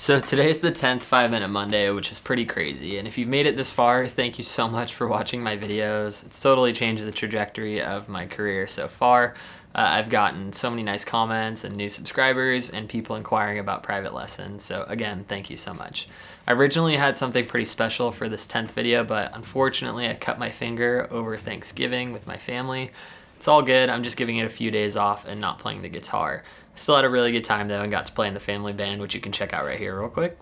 So today's the 10th 5-Minute Monday, which is pretty crazy. And if you've made it this far, thank you so much for watching my videos. It's totally changed the trajectory of my career so far. I've gotten so many nice comments and new subscribers and people inquiring about private lessons. So again, thank you so much. I originally had something pretty special for this 10th video, but unfortunately I cut my finger over Thanksgiving with my family. It's all good. I'm just giving it a few days off and not playing the guitar. I still had a really good time though and got to play in the family band, which you can check out right here real quick.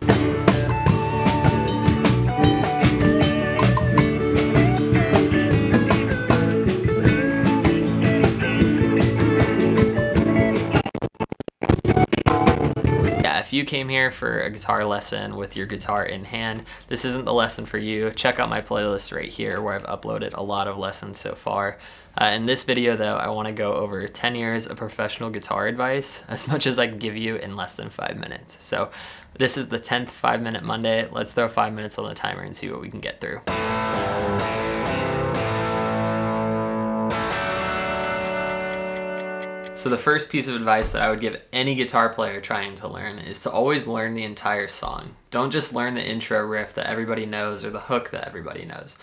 If you came here for a guitar lesson with your guitar in hand, this isn't the lesson for you. Check out my playlist right here where I've uploaded a lot of lessons so far. In this video though, I want to go over 10 years of professional guitar advice, as much as I can give you in less than 5 minutes. So this is the 10th 5-Minute Monday. Let's throw 5 minutes on the timer and see what we can get through. So the first piece of advice that I would give any guitar player trying to learn is to always learn the entire song. Don't just learn the intro riff that everybody knows or the hook that everybody knows.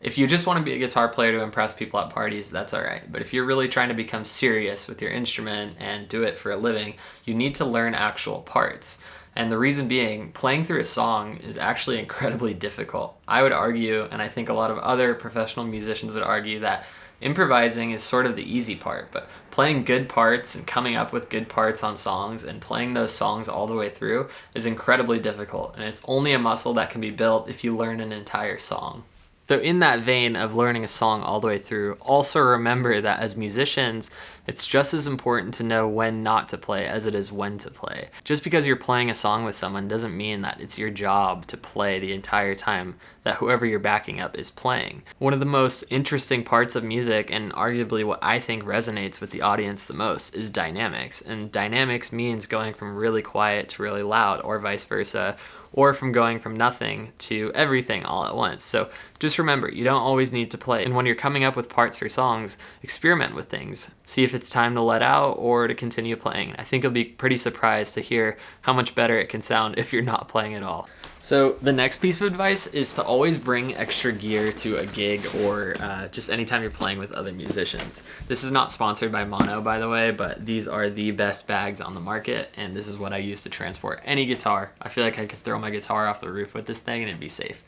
If you just want to be a guitar player to impress people at parties, that's alright. But if you're really trying to become serious with your instrument and do it for a living, you need to learn actual parts. And the reason being, playing through a song is actually incredibly difficult. I would argue, and I think a lot of other professional musicians would argue, that improvising is sort of the easy part, but playing good parts and coming up with good parts on songs and playing those songs all the way through is incredibly difficult, and it's only a muscle that can be built if you learn an entire song. So in that vein of learning a song all the way through, also remember that as musicians, it's just as important to know when not to play as it is when to play. Just because you're playing a song with someone doesn't mean that it's your job to play the entire time that whoever you're backing up is playing. One of the most interesting parts of music, and arguably what I think resonates with the audience the most, is dynamics. And dynamics means going from really quiet to really loud, or vice versa, or from going from nothing to everything all at once. So just remember, you don't always need to play. And when you're coming up with parts for songs, experiment with things. See if it's time to let out or to continue playing. I think you'll be pretty surprised to hear how much better it can sound if you're not playing at all. So the next piece of advice is to always bring extra gear to a gig or just anytime you're playing with other musicians. This is not sponsored by Mono, by the way, but these are the best bags on the market, and this is what I use to transport any guitar. I feel like I could throw my guitar off the roof with this thing and it'd be safe.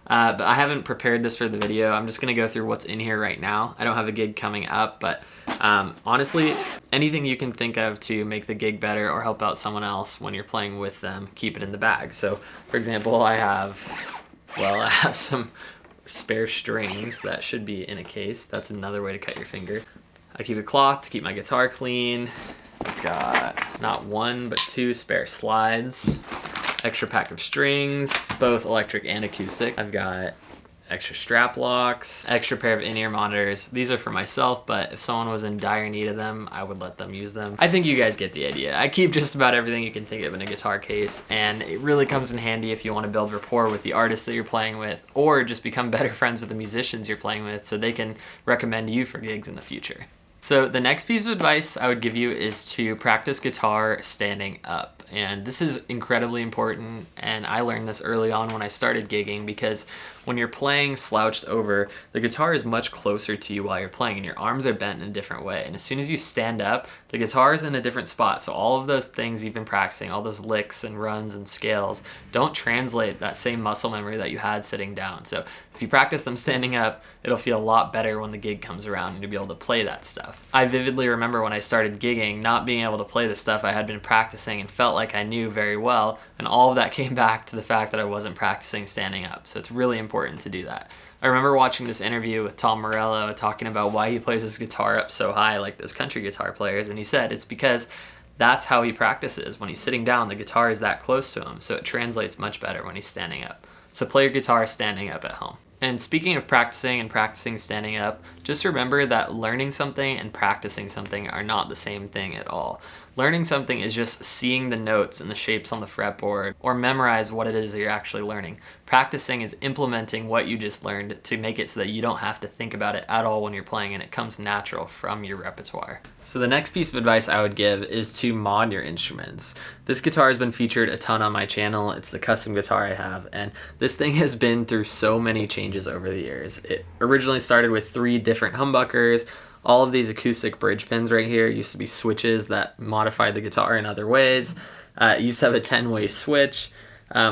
But I haven't prepared this for the video. I'm just gonna go through what's in here right now. I don't have a gig coming up, but honestly, anything you can think of to make the gig better or help out someone else when you're playing with them, keep it in the bag. So for example, I have some spare strings that should be in a case. That's another way to cut your finger. I keep a cloth to keep my guitar clean. Got not one, but 2 spare slides. Extra pack of strings, both electric and acoustic. I've got extra strap locks, extra pair of in-ear monitors. These are for myself, but if someone was in dire need of them, I would let them use them. I think you guys get the idea. I keep just about everything you can think of in a guitar case, and it really comes in handy if you want to build rapport with the artist that you're playing with, or just become better friends with the musicians you're playing with so they can recommend you for gigs in the future. So the next piece of advice I would give you is to practice guitar standing up. And this is incredibly important, and I learned this early on when I started gigging, because when you're playing slouched over, the guitar is much closer to you while you're playing and your arms are bent in a different way. And as soon as you stand up, the guitar is in a different spot. So all of those things you've been practicing, all those licks and runs and scales, don't translate that same muscle memory that you had sitting down. So if you practice them standing up, it'll feel a lot better when the gig comes around and you'll be able to play that stuff. I vividly remember when I started gigging, not being able to play the stuff I had been practicing and felt like I knew very well, and all of that came back to the fact that I wasn't practicing standing up. So it's really important to do that. I remember watching this interview with Tom Morello talking about why he plays his guitar up so high like those country guitar players, and he said it's because that's how he practices. When he's sitting down, the guitar is that close to him, so it translates much better when he's standing up. So play your guitar standing up at home. And speaking of practicing and practicing standing up, just remember that learning something and practicing something are not the same thing at all. Learning something is just seeing the notes and the shapes on the fretboard, or memorize what it is that you're actually learning. Practicing is implementing what you just learned to make it so that you don't have to think about it at all when you're playing, and it comes natural from your repertoire. So the next piece of advice I would give is to mod your instruments. This guitar has been featured a ton on my channel. It's the custom guitar I have, and this thing has been through so many changes over the years. It originally started with 3 different humbuckers. All of these acoustic bridge pins right here used to be switches that modified the guitar in other ways. It used to have a 10-way switch.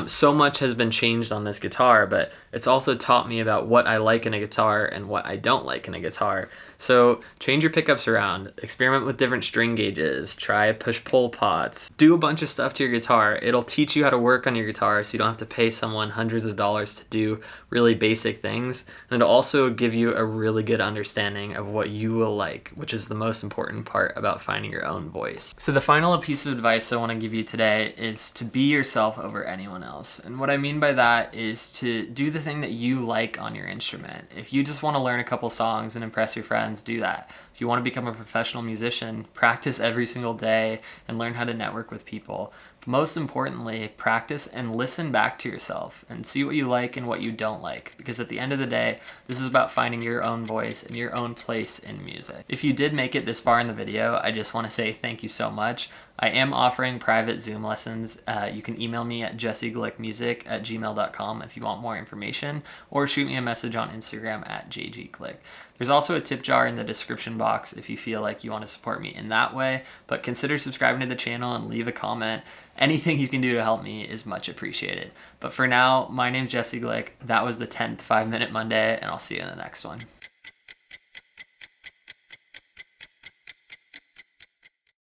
So much has been changed on this guitar, but it's also taught me about what I like in a guitar and what I don't like in a guitar. So change your pickups around, experiment with different string gauges, try push-pull pots, do a bunch of stuff to your guitar. It'll teach you how to work on your guitar so you don't have to pay someone hundreds of dollars to do really basic things. And it'll also give you a really good understanding of what you will like, which is the most important part about finding your own voice. So the final piece of advice I want to give you today is to be yourself over anyone else. And what I mean by that is to do the thing that you like on your instrument. If you just want to learn a couple songs and impress your friends, do that. If you want to become a professional musician, practice every single day and learn how to network with people. But most importantly, practice and listen back to yourself and see what you like and what you don't like. Because at the end of the day, this is about finding your own voice and your own place in music. If you did make it this far in the video, I just want to say thank you so much. I am offering private Zoom lessons. You can email me at jesseglickmusic@gmail.com if you want more information, or shoot me a message on Instagram at jgglick. There's also a tip jar in the description box if you feel like you want to support me in that way, but consider subscribing to the channel and leave a comment. Anything you can do to help me is much appreciated. But for now, my name's Jesse Glick. That was the 10th 5 Minute Monday, and I'll see you in the next one.